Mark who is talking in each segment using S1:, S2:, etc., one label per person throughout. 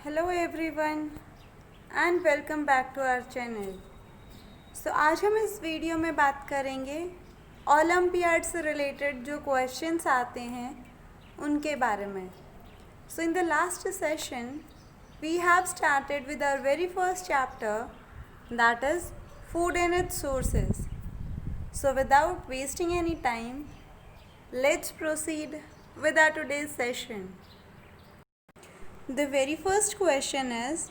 S1: Hello everyone and welcome back to our channel. आज हम इस वीडियो में बात करेंगे ओलंपियाड से रिलेटेड जो क्वेश्चंस आते हैं उनके बारे में। In the last session we have started with our very first chapter that is food and its sources. Without wasting any time let's proceed with our today's session. The very first question is,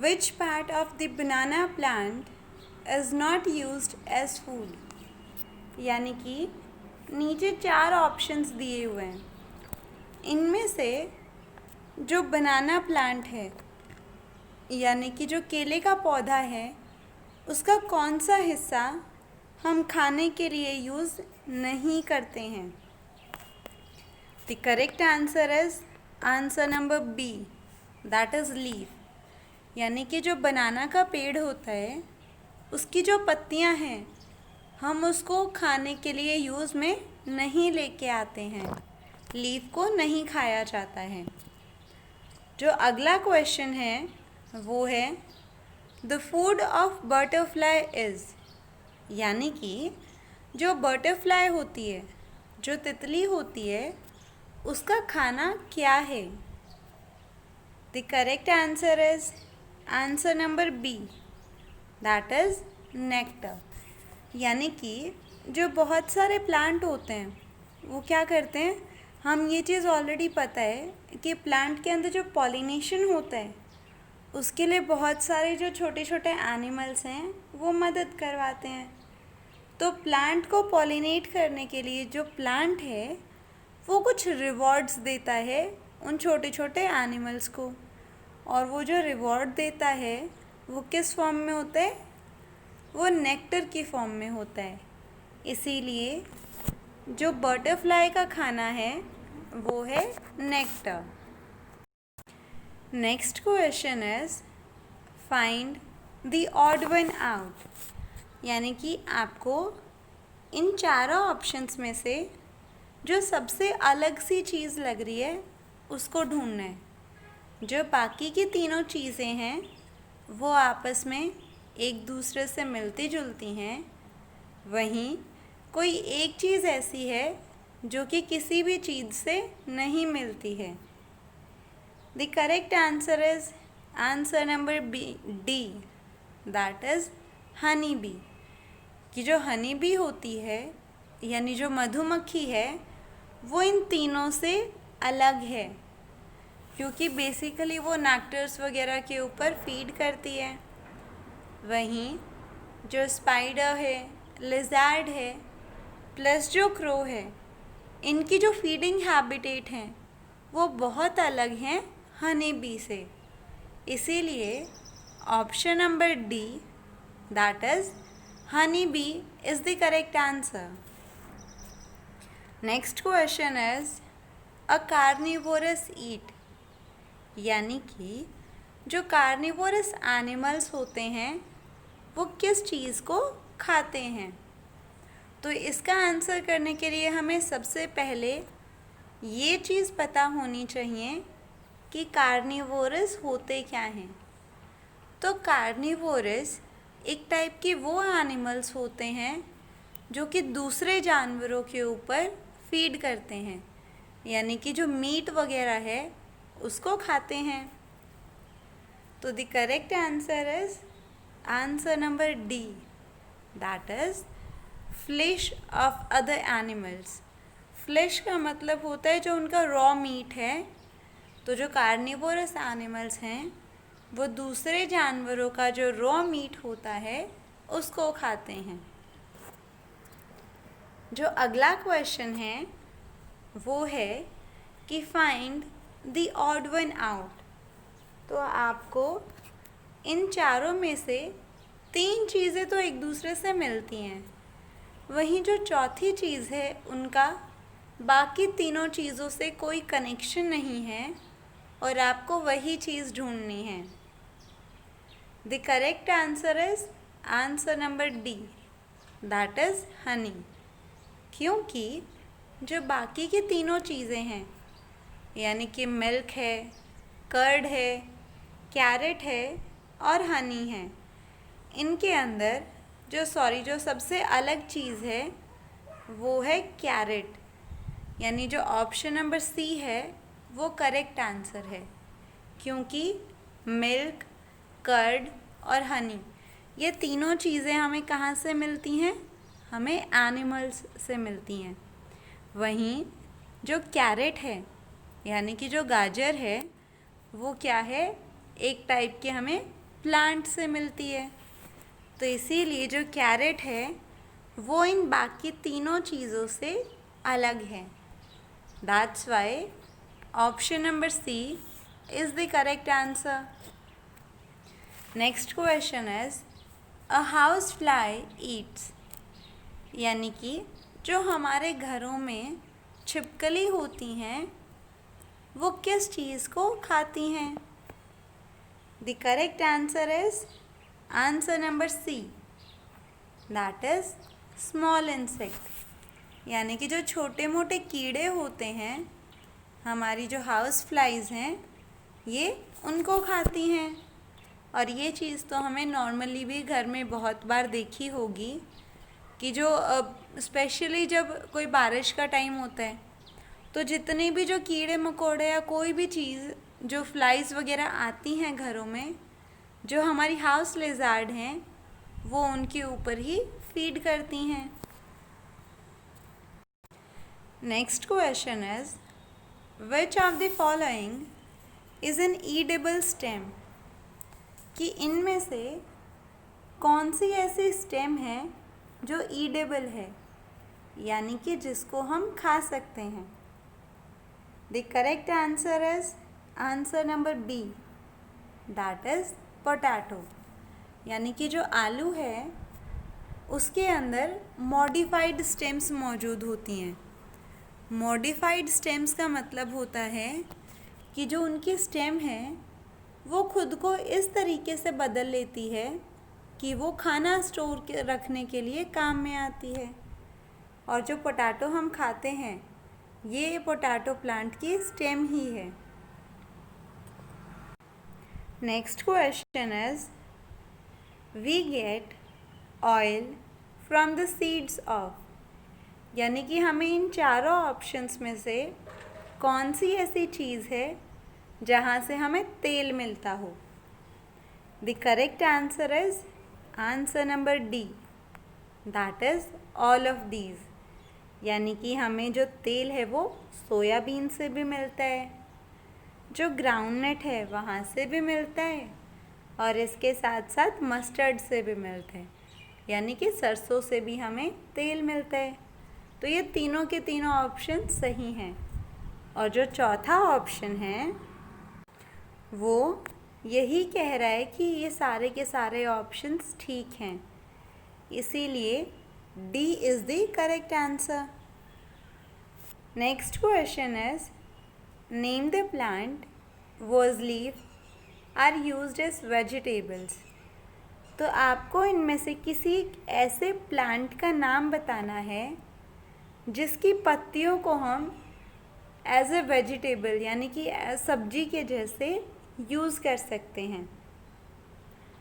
S1: which part of the banana plant is not used as food? यानी कि नीचे 4 options दिए हुए हैं। इनमें से जो बनाना plant है यानी कि जो केले का पौधा है उसका कौन सा हिस्सा हम खाने के लिए यूज़ नहीं करते हैं? The correct answer is answer number B, that is leaf. यानी कि जो बनाना का पेड़ होता है उसकी जो पत्तियां हैं हम उसको खाने के लिए यूज़ में नहीं लेके आते हैं, लीफ को नहीं खाया जाता है। जो अगला क्वेश्चन है वो है the food of butterfly is, यानी कि जो बटरफ्लाई होती है, जो तितली होती है, उसका खाना क्या है? The correct answer is answer number B, that is nectar. यानी कि जो बहुत सारे प्लांट होते हैं वो क्या करते हैं, हम ये चीज़ ऑलरेडी पता है कि प्लांट के अंदर जो पॉलिनेशन होता है उसके लिए बहुत सारे जो छोटे छोटे एनिमल्स हैं वो मदद करवाते हैं। तो प्लांट को पॉलिनेट करने के लिए जो प्लांट है वो कुछ रिवॉर्ड्स देता है उन छोटे छोटे एनिमल्स को, और वो जो रिवॉर्ड देता है वो किस फॉर्म में होता है? वो नेक्टर की फॉर्म में होता है। इसीलिए जो बटरफ्लाई का खाना है वो है nectar. Next question is find the odd one out, यानी कि आपको इन चारों ऑप्शंस में से जो सबसे अलग सी चीज़ लग रही है उसको ढूंढना है। जो बाकी की तीनों चीज़ें हैं वो आपस में एक दूसरे से मिलती जुलती हैं, वहीं कोई एक चीज़ ऐसी है जो कि किसी भी चीज़ से नहीं मिलती है। The correct answer is answer number B, D, that is honey bee. कि जो हनी बी होती है यानी जो मधुमक्खी है वो इन तीनों से अलग है, क्योंकि बेसिकली वो नेक्टर्स वगैरह के ऊपर फीड करती है। वहीं जो स्पाइडर है, लिज़ार्ड है, प्लस जो क्रो है, इनकी जो फीडिंग हैबिटेट हैं वो बहुत अलग हैं हनी बी से। इसीलिए option number D, that is honey bee, is the correct answer. Next question is a carnivorous eat, यानी कि जो कार्निवोरस एनिमल्स होते हैं वो किस चीज़ को खाते हैं? तो इसका आंसर करने के लिए हमें सबसे पहले ये चीज़ पता होनी चाहिए कि कार्निवोरस होते क्या हैं। तो कार्निवोरस एक टाइप के वो एनिमल्स होते हैं जो कि दूसरे जानवरों के ऊपर फीड करते हैं, यानी कि जो मीट वगैरह है उसको खाते हैं। तो the correct answer is answer number D, that is flash of other animals. Flash का मतलब होता है जो उनका रॉ मीट है। तो जो कार्निवोरस एनिमल्स हैं वो दूसरे जानवरों का जो रॉ मीट होता है उसको खाते हैं। जो अगला क्वेश्चन है वो है कि find the odd one out. तो आपको इन चारों में से 3 चीज़ें तो एक दूसरे से मिलती हैं, वहीं जो चौथी चीज़ है उनका बाकी तीनों चीज़ों से कोई कनेक्शन नहीं है और आपको वही चीज़ ढूंढनी है। The correct answer is answer number D, that is Honey. क्योंकि जो बाकी की तीनों चीज़ें हैं यानी कि मिल्क है, कर्ड है, कैरेट है और हनी है। इनके अंदर जो सबसे अलग चीज़ है वो है कैरेट, यानी जो ऑप्शन नंबर सी है वो करेक्ट आंसर है, क्योंकि मिल्क, कर्ड और हनी ये तीनों चीज़ें हमें कहाँ से मिलती हैं? हमें एनिमल्स से मिलती हैं। वहीं जो कैरेट है यानी कि जो गाजर है वो क्या है? एक टाइप के हमें प्लांट से मिलती है। तो इसीलिए जो कैरेट है वो इन बाकी तीनों चीज़ों से अलग है। That's why option number C is the correct answer. Next question is a housefly eats, यानी कि जो हमारे घरों में छिपकली होती हैं वो किस चीज़ को खाती हैं? The correct answer is answer number C, that is small insect, यानी कि जो छोटे मोटे कीड़े होते हैं, हमारी जो हाउस फ्लाइज हैं ये उनको खाती हैं। और ये चीज़ तो हमें नॉर्मली भी घर में बहुत बार देखी होगी कि जो स्पेशली जब कोई बारिश का टाइम होता है तो जितने भी जो कीड़े मकोड़े या कोई भी चीज़ जो फ्लाइज वगैरह आती हैं घरों में, जो हमारी हाउस लिज़ार्ड हैं वो उनके ऊपर ही फीड करती हैं। Next question is which of the following is an edible stem, कि इनमें से कौन सी ऐसी स्टेम है जो ईडेबल है, यानी कि जिसको हम खा सकते हैं। The correct answer is answer number B, that is potato, यानी कि जो आलू है उसके अंदर मॉडिफाइड स्टेम्स मौजूद होती हैं। मॉडिफाइड स्टेम्स का मतलब होता है कि जो उनकी स्टेम है वो खुद को इस तरीके से बदल लेती है कि वो खाना स्टोर रखने के लिए काम में आती है। और जो पोटैटो हम खाते हैं ये पोटैटो प्लांट की स्टेम ही है। Next question is we get oil from the seeds of, यानी कि हमें इन चारों ऑप्शंस में से कौन सी ऐसी चीज़ है जहाँ से हमें तेल मिलता हो। The correct answer is answer number D, that is all of these, यानी कि हमें जो तेल है वो सोयाबीन से भी मिलता है, जो ग्राउंडनट है वहाँ से भी मिलता है, और इसके साथ साथ मस्टर्ड से भी मिलता है, यानी कि सरसों से भी हमें तेल मिलता है। तो ये तीनों के तीनों ऑप्शन सही हैं। और जो चौथा ऑप्शन है वो यही कह रहा है कि ये सारे के सारे ऑप्शंस ठीक हैं, इसीलिए D is the correct answer. Next question is name the plant whose leaf are used as vegetables, तो आपको इनमें से किसी ऐसे प्लांट का नाम बताना है जिसकी पत्तियों को हम एज ए वेजिटेबल यानी कि सब्जी के जैसे यूज़ कर सकते हैं।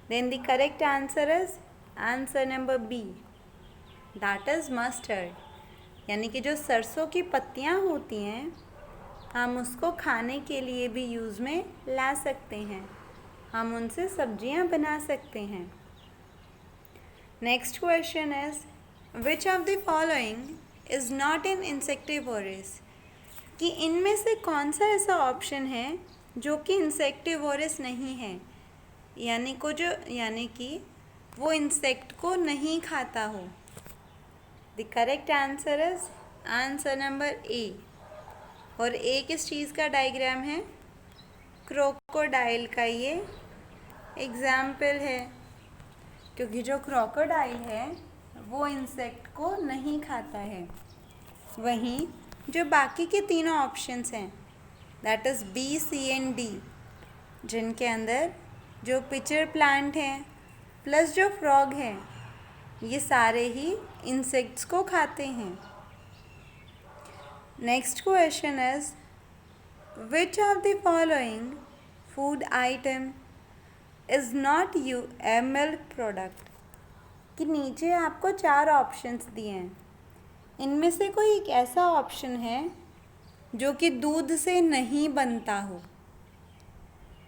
S1: Then the correct answer is answer number B, that is mustard, यानी कि जो सरसों की पत्तियाँ होती हैं हम उसको खाने के लिए भी यूज़ में ला सकते हैं, हम उनसे सब्जियां बना सकते हैं। Next question is which of the following is not an insectivorous, कि इनमें से कौन सा ऐसा ऑप्शन है जो कि इंसेक्टिवोरस नहीं है, यानी कि वो इंसेक्ट को नहीं खाता हो। The correct answer is answer number A, और ए किस चीज़ का डायग्राम है? क्रोकोडाइल का ये एग्जाम्पल है, क्योंकि जो क्रोकोडाइल है वो इंसेक्ट को नहीं खाता है। वहीं जो बाकी के तीनों ऑप्शंस हैं that is B, C and D, जिनके अंदर जो पिचर प्लांट हैं प्लस जो फ्रॉग है ये सारे ही इंसेक्ट्स को खाते हैं। Next question is which of the following food item is not a milk product. कि नीचे आपको 4 ऑप्शंस दिए हैं, इनमें से कोई एक ऐसा ऑप्शन है जो कि दूध से नहीं बनता हो.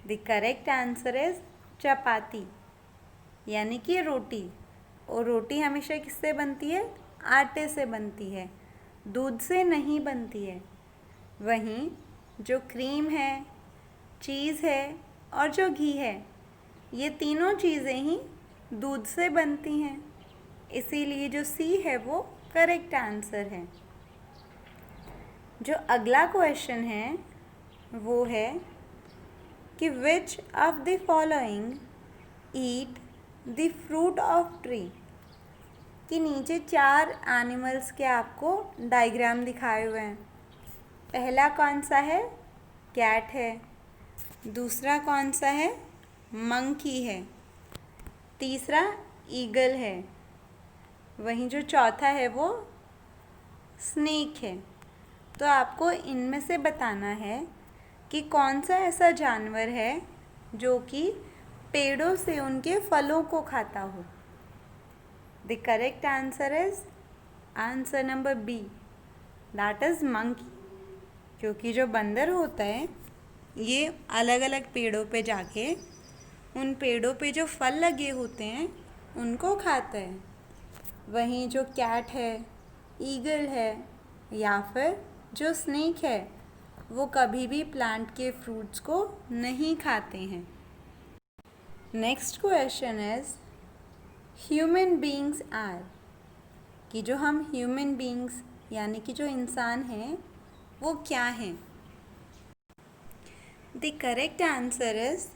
S1: द करेक्ट आंसर इज चपाती, यानी कि रोटी. और रोटी हमेशा किससे बनती है? आटे से बनती है, दूध से नहीं बनती है. वहीं जो क्रीम है, चीज़ है और जो घी है, ये तीनों चीज़ें ही दूध से बनती हैं. इसीलिए जो सी है वो करेक्ट आंसर है. जो अगला क्वेश्चन है वो है कि विच of the following eat the fruit of tree. कि नीचे 4 एनिमल्स के आपको डायग्राम दिखाए हुए हैं. पहला कौन सा है? कैट है. दूसरा कौन सा है? मंकी है. तीसरा ईगल है. वहीं जो चौथा है वो स्नेक है. तो आपको इनमें से बताना है कि कौन सा ऐसा जानवर है जो कि पेड़ों से उनके फलों को खाता हो. The correct answer is answer number B, that is monkey. क्योंकि जो बंदर होता है ये अलग अलग पेड़ों पे जाके उन पेड़ों पे जो फल लगे होते हैं उनको खाता है. वहीं जो कैट है, ईगल है या फिर जो स्नेक है वो कभी भी प्लांट के फ्रूट्स को नहीं खाते हैं. Next question is human beings are. कि जो हम ह्यूमन बीइंग्स यानी कि जो इंसान हैं वो क्या हैं. The correct answer is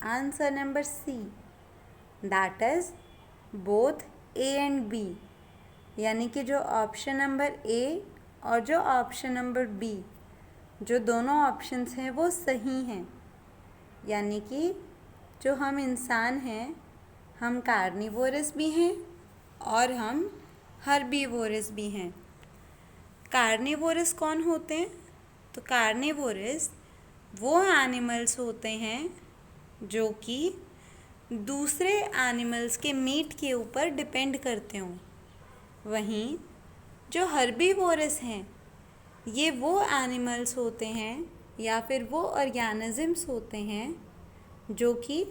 S1: answer number C, that is both A and B. यानी कि जो ऑप्शन नंबर ए और जो ऑप्शन नंबर बी, जो दोनों ऑप्शंस हैं वो सही हैं. यानी कि जो हम इंसान हैं हम कार्निवोरस भी हैं और हम हर्बीवोरस भी हैं. कार्निवोरस कौन होते हैं? तो कार्निवोरस वो एनिमल्स होते हैं जो कि दूसरे एनिमल्स के मीट के ऊपर डिपेंड करते हों. वहीं जो हर्बीवोरस हैं ये वो एनिमल्स होते हैं या फिर वो ऑर्गेनिजम्स होते हैं जो कि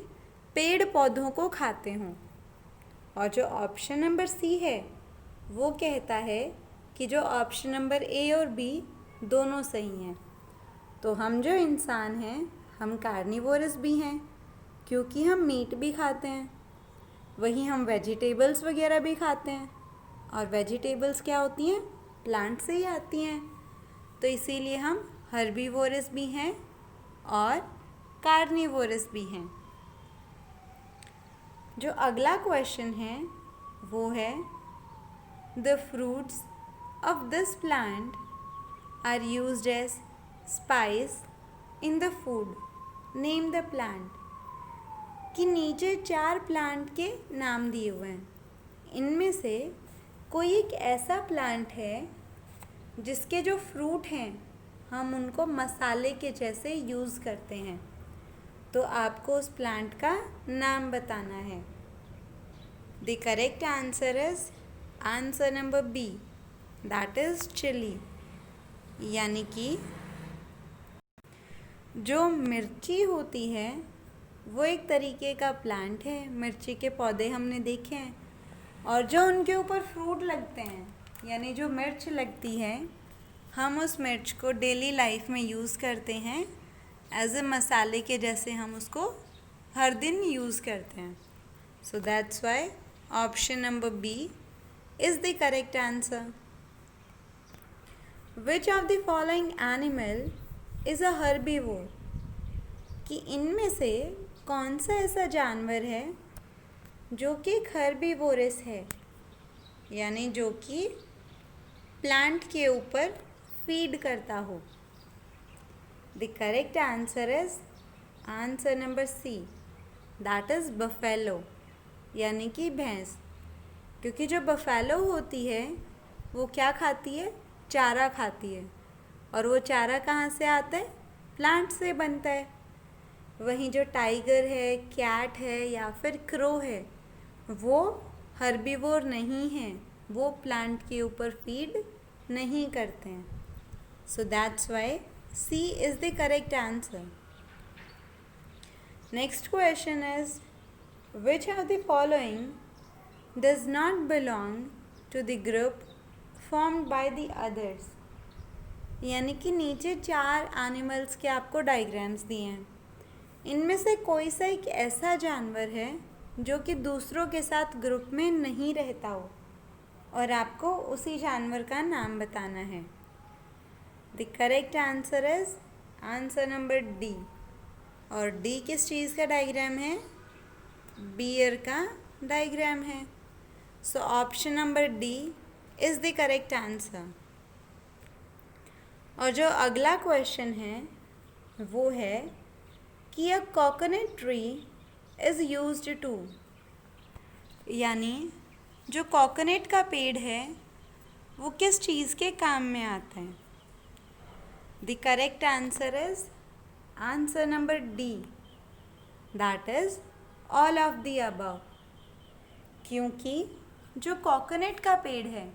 S1: पेड़ पौधों को खाते हों. और जो ऑप्शन नंबर सी है वो कहता है कि जो ऑप्शन नंबर ए और बी दोनों सही हैं. तो हम जो इंसान हैं हम कार्निवोरस भी हैं क्योंकि हम मीट भी खाते हैं. वहीं हम वेजिटेबल्स वगैरह भी खाते हैं और वेजिटेबल्स क्या होती हैं? प्लांट से ही आती हैं. तो इसीलिए हम हर्बीवोरस भी हैं और कार्निवोरस भी हैं. जो अगला क्वेश्चन है वो है the fruits of this plant are used as spice in the food, name the plant. कि नीचे 4 प्लांट के नाम दिए हुए हैं. इनमें से कोई एक ऐसा प्लांट है जिसके जो फ्रूट हैं हम उनको मसाले के जैसे यूज़ करते हैं. तो आपको उस प्लांट का नाम बताना है. The correct answer is answer number B, that is chilli. यानी कि जो मिर्ची होती है वो एक तरीके का प्लांट है. मिर्ची के पौधे हमने देखे हैं और जो उनके ऊपर फ्रूट लगते हैं यानी जो मिर्च लगती है हम उस मिर्च को डेली लाइफ में यूज़ करते हैं एज ए मसाले के जैसे. हम उसको हर दिन यूज़ करते हैं. So that's why option number B is the correct answer. Which of the following animal is a herbivore. कि इनमें से कौन सा ऐसा जानवर है जो कि हर्बीवोरस है यानी जो कि प्लांट के ऊपर फीड करता हो. The correct answer is answer number C, that is buffalo. यानी कि भैंस. क्योंकि जो बफेलो होती है वो क्या खाती है? चारा खाती है. और वो चारा कहाँ से आता है? प्लांट से बनता है. वहीं जो टाइगर है, कैट है या फिर क्रो है वो हर्बीवोर नहीं है, वो प्लांट के ऊपर फीड नहीं करते हैं. So that's why C is the correct answer. Next question is which of the following does not belong to the group formed by the others. यानी कि नीचे 4 एनिमल्स के आपको डायग्राम्स दिए हैं. इनमें से कोई सा एक ऐसा जानवर है जो कि दूसरों के साथ ग्रुप में नहीं रहता हो और आपको उसी जानवर का नाम बताना है. The correct answer is answer number D. और डी किस चीज़ का डायग्राम है? बियर का डायग्राम है. So option number D is the correct answer. और जो अगला क्वेश्चन है वो है कि a coconut tree is used to, यानी जो कोकोनट का पेड़ है वो किस चीज़ के काम में आता है? The correct answer is answer number D, that is all of the above. क्योंकि जो कोकोनट का पेड़ है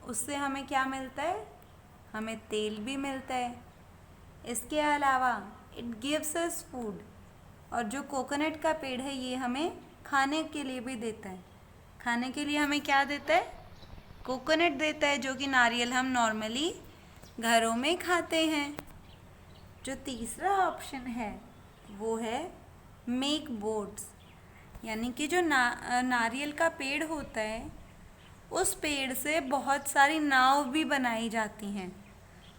S1: उससे हमें क्या मिलता है? हमें तेल भी मिलता है. इसके अलावा इट गिव्स अस फूड. और जो कोकोनट का पेड़ है ये हमें खाने के लिए भी देता है. खाने के लिए हमें क्या देता है? कोकोनट देता है, जो कि नारियल हम नॉर्मली घरों में खाते हैं. जो तीसरा ऑप्शन है वो है मेक बोट्स, यानी कि जो नारियल का पेड़ होता है उस पेड़ से बहुत सारी नाव भी बनाई जाती हैं.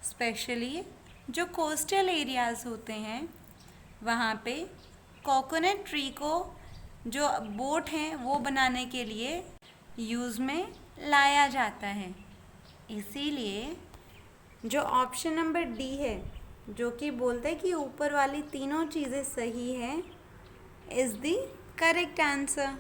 S1: स्पेशली जो कोस्टल एरियाज़ होते हैं वहाँ पे कोकोनट ट्री को जो बोट हैं वो बनाने के लिए यूज़ में लाया जाता है. इसीलिए जो ऑप्शन नंबर डी है जो कि बोलते हैं कि ऊपर वाली तीनों चीज़ें सही हैं, इज़ द करेक्ट आंसर.